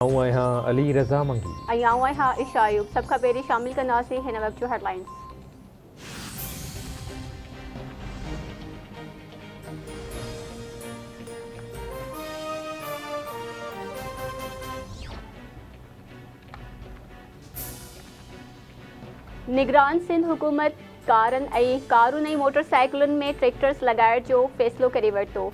अली रज़ा मंगी इशा आयुब सबका पेरी शामिल करना से हिन वक्त जो हेडलाइंस। निगरान सिंध हुकूमत कारुन ऐं मोटरसाइकिलुनि में ट्रैक्टर्स लगाइण जो फ़ैसिलो करे वरितो।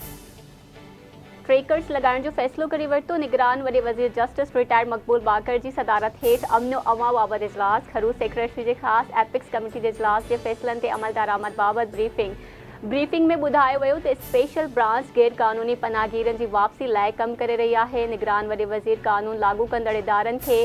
ट्रैकर्स लगाइण जो फ़ैसिलो करे वरितो। निगरान वॾे वज़ीर जस्टिस रिटायर्ड मक़बूल बाकर जी सदारत हेठि अमन अमा बाबति इजलास। खरूज सेक्रेटरी जे ख़ासि एपिक्स कमेटी जे इजलास जे फ़ैसिलनि ते अमल दरामद बाबति ब्रीफिंग में ॿुधायो वियो त स्पेशल ब्रांच गैर क़ानूनी पनाहगीरनि जी वापसी लाइ कमु करे रही आहे। निगरान वॾे वज़ीर क़ानून लागू कंदड़ इदारनि खे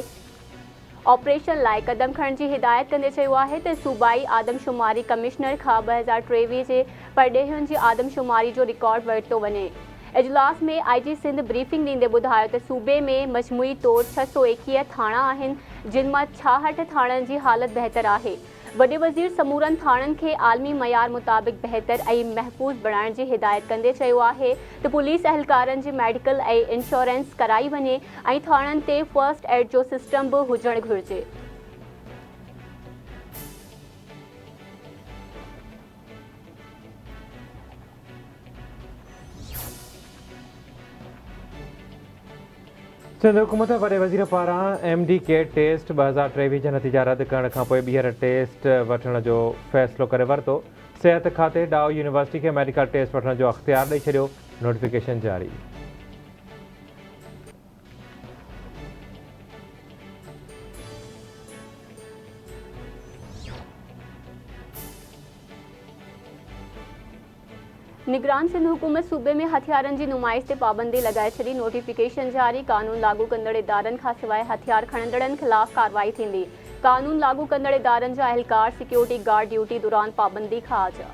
ऑपरेशन लाइ क़दम खणण जी हिदायत कंदे चयो आहे त सूबाई आदमशुमारी कमिश्नर खां 2023 जे परॾेहियुनि जी आदमशुमारी जो रिकॉर्ड वरितो वञे। इजलास में IG सिंध ब्रीफिंग ॾींदे ॿुधायो त सूबे में मजमूई तौरु 621 थाणा आहिनि जिन मां 66 थाणनि जी हालत बहितर आहे। वॾे वज़ीर समूरनि थाणनि खे आलमी मयार मुताबिक़ बहितर ऐं महफ़ूज़ बणाइण जी हिदायत कंदे चयो आहे त पुलिस अहलकारनि जी मेडिकल ऐं इंश्योरेंस कराई वञे ऐं थाणनि ते फर्स्ट एड जो सिस्टम बि हुजणु घुरिजे। सिंध हुकूमत वॾे वज़ीर पारां MD कैट टेस्ट 2023 जा नतीजा रद्द करण खां पोइ ॿीहर टेस्ट वठण जो फ़ैसिलो करे वरितो। सिहत खाते डाउ यूनिवर्सिटी खे मेडिकल टेस्ट वठण जो अख़्तियार ॾेई छॾियो। नोटिफिकेशन जारी। निगरान सिंध हुकूमत सूबे में हथियारनि जी नुमाइश ते पाबंदी लॻाए छॾी। नोटिफिकेशन जारी। कानून लागू कंदड़ इदारनि खां सवाइ हथियार खणंदड़नि ख़िलाफ़ कार्रवाई थींदी। कानून लागू कंदड़ इदारनि जा अहलकार सिक्योरिटी गार्ड ड्यूटी दौरान पाबंदी खां आज़ाद।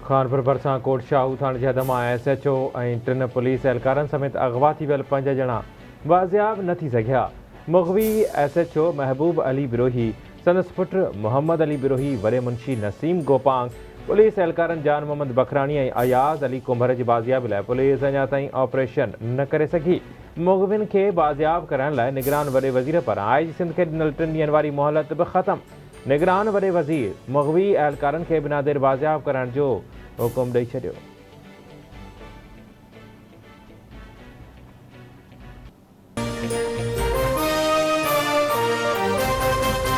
खानपुर भरिसां कोट शाहू थाणे जे हद मां SHO ऐं 3 पुलिस एहलकारनि समेत अगवा थी वियल 5 ॼणा बाज़ियाब न थी सघिया। मुग़वी SHO महबूब अली बिरोही, संदसि पुटु मोहम्मद अली बिरोही, वॾे मुंशी नसीम गोपांग, पुलिस एहलकारनि जान मोहम्मद बखरानी ऐं अयाज़ अली कुंभर जी बाज़ियाबी लाइ पुलिस अञा ताईं ऑपरेशन न करे सघी। मुग़विन खे बाज़ियाब करण लाइ निगरान वॾे वज़ीर पारां IG सिंध खे ॾिनल 3 ॾींहंनि वारी मोहलत बि ख़तमु। निगरान वॾे वज़ीर मुग़वी एहलकारनि खे बिना देरि बाज़ियाब करण जो हुकुम ॾेई छॾियो।